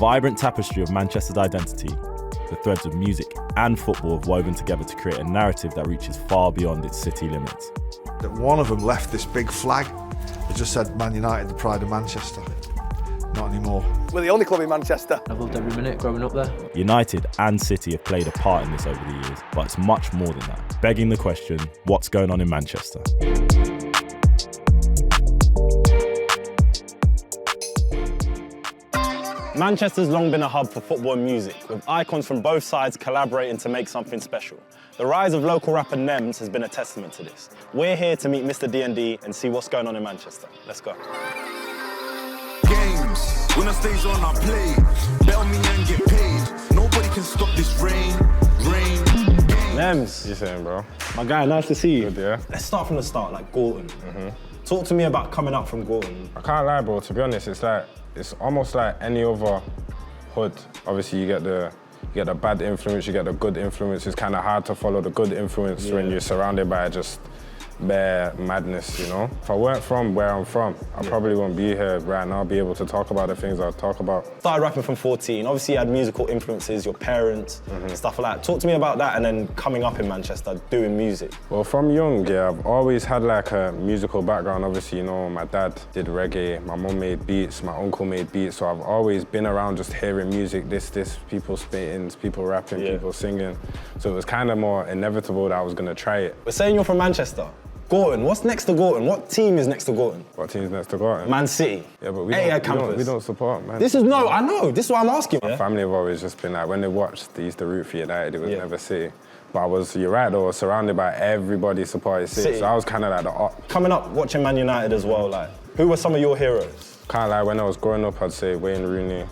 vibrant tapestry of Manchester's identity, the threads of music and football have woven together to create a narrative that reaches far beyond its city limits. One of them left this big flag that just said Man United, the pride of Manchester. Not anymore. We're the only club in Manchester. I've loved every minute growing up there. United and City have played a part in this over the years, but it's much more than that. Begging the question, what's going on in Manchester? Manchester's long been a hub for football and music, with icons from both sides collaborating to make something special. The rise of local rapper Nemzzz has been a testament to this. We're here to meet Mr. D&D and see what's going on in Manchester. Let's go. Games, when I stays on I play, bet on me and get paid. Nobody can stop this rain. Nemzzz. You saying, bro? My guy, nice to see you. Good, yeah? Let's start from the start, like Gorton. Talk to me about coming up from Gorton. I can't lie, bro. To be honest, it's almost like any other hood. Obviously, you get the bad influence, you get the good influence. It's kind of hard to follow the good influence when you're surrounded by just bare madness, you know? If I weren't from where I'm from, I probably wouldn't be here right now, be able to talk about the things I talk about. Started rapping from 14. Obviously, you had musical influences, your parents, stuff like that. Talk to me about that and then coming up in Manchester, doing music. Well, from young, yeah, I've always had like a musical background. Obviously, you know, my dad did reggae, my mum made beats, my uncle made beats, so I've always been around just hearing music, this, people spitting, people rapping, people singing. So it was kind of more inevitable that I was gonna try it. We're saying you're from Manchester. Gorton, what's next to Gorton? What team is next to Gorton? What team's next to Gorton? Man City. Yeah, but we don't support, man. I know, this is what I'm asking. My family have always just been like, when they watched, they used to root for United, it was never City. But you're right though, I was surrounded by everybody supporting City, so I was kind of like the op. Coming up, watching Man United as well, like, who were some of your heroes? Can't lie, when I was growing up, I'd say Wayne Rooney,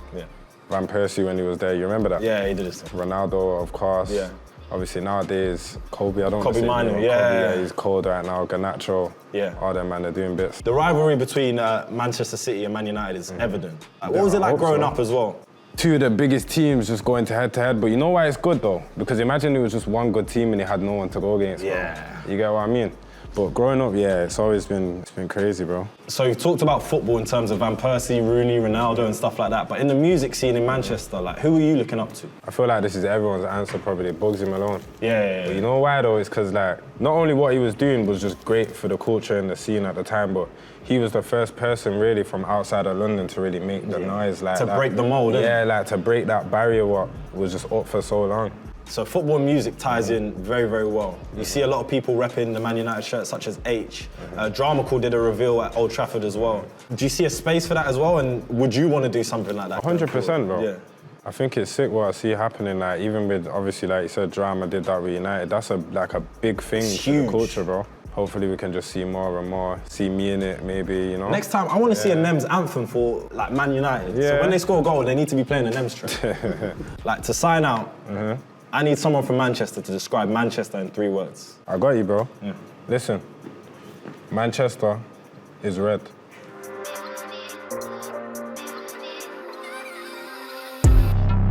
Van Persie when he was there, you remember that? Yeah, he did his thing. Ronaldo, of course. Yeah. Obviously nowadays, Kobe, I don't Kobe want to say Manu, Kobe, he's cold right now, Garnacho, all them man, they're doing bits. The rivalry between Manchester City and Man United is evident. Like, what was it like growing up as well? Two of the biggest teams just going to head, but you know why it's good though? Because imagine it was just one good team and they had no one to go against. Yeah. Bro. You get what I mean? But growing up, it's always been crazy, bro. So you've talked about football in terms of Van Persie, Rooney, Ronaldo and stuff like that, but in the music scene in Manchester, like, who are you looking up to? I feel like this is everyone's answer probably, Bugsy Malone. Yeah. But you know why though? It's because like, not only what he was doing was just great for the culture and the scene at the time, but he was the first person really from outside of London to really make the noise like that. To break the mold, like to break that barrier what was just up for so long. So football and music ties in very, very well. You see a lot of people repping the Man United shirts, such as H. Dramacal did a reveal at Old Trafford as well. Do you see a space for that as well, and would you want to do something like that? 100%, bro. Yeah. I think it's sick what I see happening, like even with, obviously, like you said, Drama did that with United. That's a big thing for the culture, bro. Hopefully we can just see more and more, see me in it maybe, you know? Next time, I want to see a Nemzzz anthem for like Man United. So when they score a goal, they need to be playing a Nemzzz track. Like to sign out, I need someone from Manchester to describe Manchester in 3 words. I got you, bro. Yeah. Listen, Manchester is red.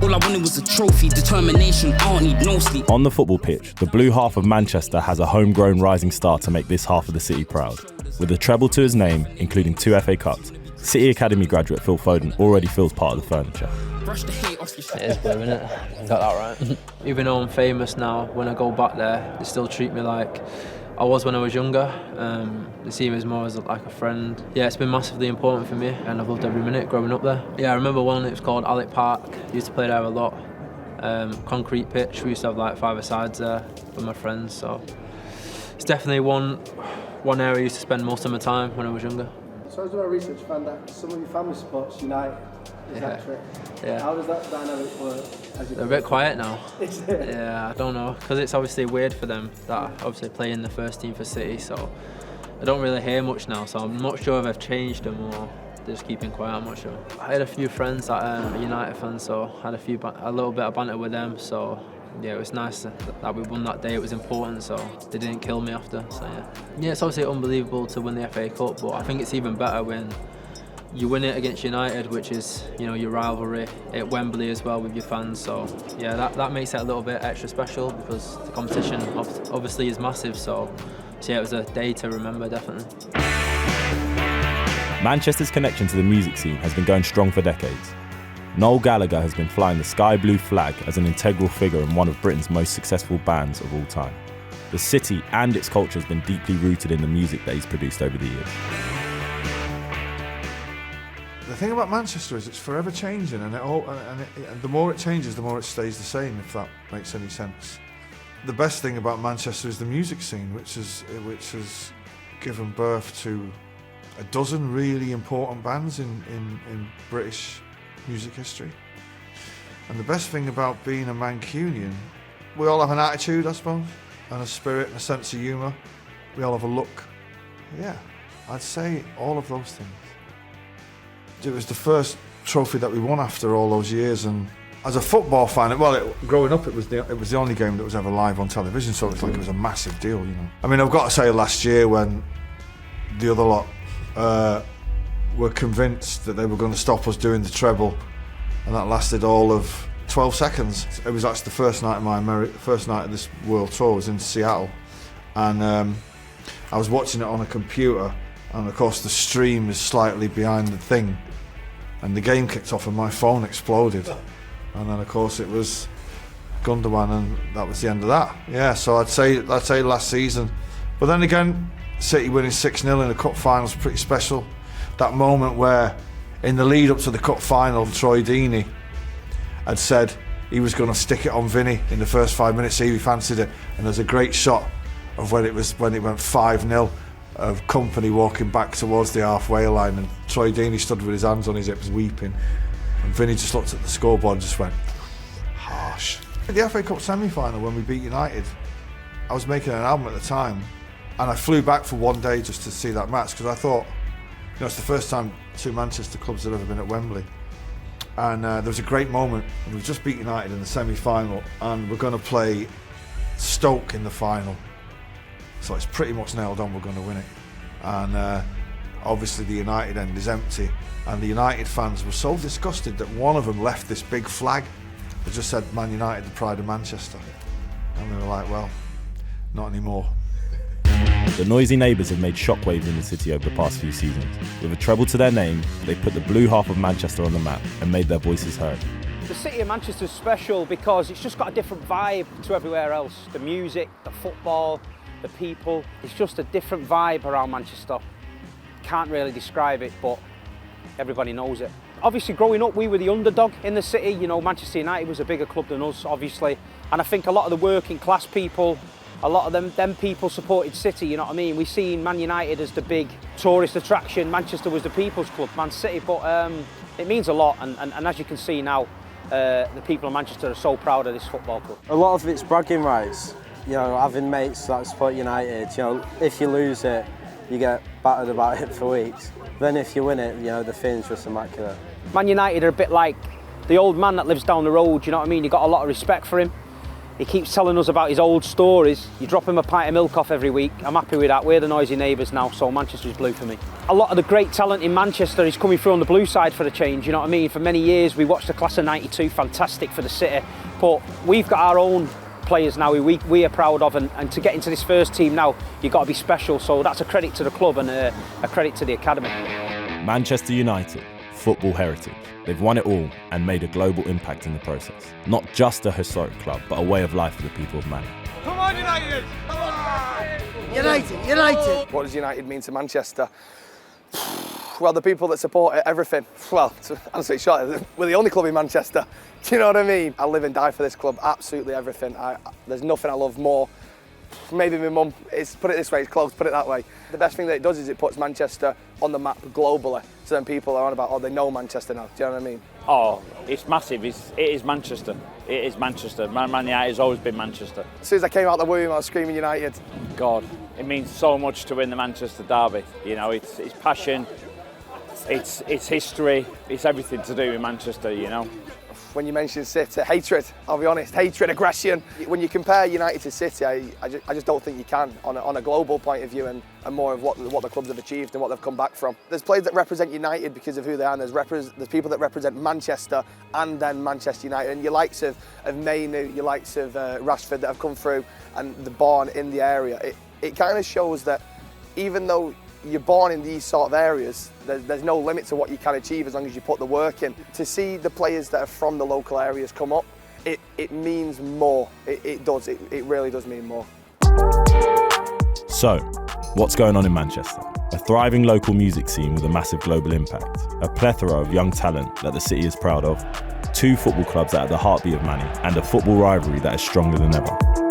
All I wanted was a trophy, determination, I don't need no sleep. On the football pitch, the blue half of Manchester has a homegrown rising star to make this half of the city proud. With a treble to his name, including 2 FA Cups, City Academy graduate Phil Foden already feels part of the furniture. It is blue, innit? You got that right. Even though I'm famous now, when I go back there, they still treat me like I was when I was younger. They see me as more as like a friend. Yeah, it's been massively important for me, and I've loved every minute growing up there. Yeah, I remember one, it was called Alec Park. I used to play there a lot. Concrete pitch, we used to have like 5-a-sides there with my friends, so it's definitely one area I used to spend most of my time when I was younger. So I was doing research, found that some of your family supports United. Is that true? Yeah. How does that dynamic work? They're a bit quiet now. Yeah, I don't know, because it's obviously weird for them that I obviously play in the first team for City, so I don't really hear much now, so I'm not sure if I've changed them or they're just keeping quiet, I'm not sure. I had a few friends that are United fans, so I had a little bit of banter with them, so yeah, it was nice that we won that day. It was important, so they didn't kill me after, so yeah. Yeah, it's obviously unbelievable to win the FA Cup, but I think it's even better when you win it against United, which is, you know, your rivalry at Wembley as well with your fans. So yeah, that makes it a little bit extra special because the competition obviously is massive. So yeah, it was a day to remember, definitely. Manchester's connection to the music scene has been going strong for decades. Noel Gallagher has been flying the sky blue flag as an integral figure in one of Britain's most successful bands of all time. The city and its culture has been deeply rooted in the music that he's produced over the years. The thing about Manchester is it's forever changing, and the more it changes, the more it stays the same, if that makes any sense. The best thing about Manchester is the music scene, which has given birth to a dozen really important bands in British music history. And the best thing about being a Mancunian, we all have an attitude, I suppose, and a spirit and a sense of humour. We all have a look. Yeah, I'd say all of those things. It was the first trophy that we won after all those years, and as a football fan, growing up, it was the only game that was ever live on television, so it's like it was a massive deal, you know. I mean, I've got to say, last year when the other lot were convinced that they were going to stop us doing the treble, and that lasted all of 12 seconds. It was actually the first night of this world tour. Was in Seattle, and I was watching it on a computer, and of course the stream is slightly behind the thing, and the game kicked off and my phone exploded, and then of course it was Gundogan, and that was the end of that. Yeah, so I'd say last season. But then again, City winning 6-0 in the cup final is pretty special. That moment where, in the lead up to the cup final, Troy Deeney had said he was going to stick it on Vinny in the first 5 minutes, see if he fancied it. And there's a great shot of when it went 5-0 of Company walking back towards the halfway line, and Troy Deeney stood with his hands on his hips weeping, and Vinny just looked at the scoreboard and just went, harsh. In the FA Cup semi-final, when we beat United, I was making an album at the time, and I flew back for one day just to see that match, because I thought, you know, it's the first time two Manchester clubs had ever been at Wembley. And there was a great moment. We've just beat United in the semi-final, and we're going to play Stoke in the final. So it's pretty much nailed on, we're going to win it. And obviously the United end is empty, and the United fans were so disgusted that one of them left this big flag that just said Man United, the pride of Manchester. And they were like, well, not anymore. The noisy neighbours have made shockwaves in the city over the past few seasons. With a treble to their name, they put the blue half of Manchester on the map and made their voices heard. The city of Manchester is special because it's just got a different vibe to everywhere else. The music, the football, the people. It's just a different vibe around Manchester. Can't really describe it, but everybody knows it. Obviously, growing up, we were the underdog in the city. You know, Manchester United was a bigger club than us, obviously. And I think a lot of the working class people, a lot of them people supported City, you know what I mean? We seen Man United as the big tourist attraction. Manchester was the people's club, Man City, but it means a lot. And as you can see now, the people of Manchester are so proud of this football club. A lot of it's bragging rights. You know, having mates that support United. You know, if you lose it, you get battered about it for weeks. Then if you win it, you know, the feeling's just immaculate. Man United are a bit like the old man that lives down the road, you know what I mean? You've got a lot of respect for him. He keeps telling us about his old stories. You drop him a pint of milk off every week. I'm happy with that. We're the noisy neighbours now, so Manchester's blue for me. A lot of the great talent in Manchester is coming through on the blue side for a change, you know what I mean? For many years, we watched the class of '92, fantastic for the city. But we've got our own players now who we are proud of, and to get into this first team now, you've got to be special. So that's a credit to the club and a credit to the academy. Manchester United, football heritage. They've won it all and made a global impact in the process. Not just a historic club, but a way of life for the people of Man. Come on, United! Come on! United! What does United mean to Manchester? Well, the people that support it, everything. Well, to answer it short, we're the only club in Manchester. Do you know what I mean? I live and die for this club, absolutely everything. There's nothing I love more. Maybe my mum, put it this way, it's close, put it that way. The best thing that it does is it puts Manchester on the map globally. So then people are on about, oh, they know Manchester now. Do you know what I mean? Oh, it's massive. It is Manchester. It is Manchester. Man United has always been Manchester. As soon as I came out the womb, I was screaming United. God, it means so much to win the Manchester derby. You know, it's passion, it's history, it's everything to do with Manchester, you know. When you mention City, hatred, I'll be honest, hatred, aggression. When you compare United to City, I just don't think you can on a global point of view and more of what the clubs have achieved and what they've come back from. There's players that represent United because of who they are, and there's people that represent Manchester and then Manchester United. And your likes of Mainu, your likes of Rashford that have come through and they're born in the area. It kind of shows that even though you're born in these sort of areas, There's no limit to what you can achieve as long as you put the work in. To see the players that are from the local areas come up, it means more. It does. It really does mean more. So, what's going on in Manchester? A thriving local music scene with a massive global impact. A plethora of young talent that the city is proud of. 2 football clubs that are the heartbeat of Manny. And a football rivalry that is stronger than ever.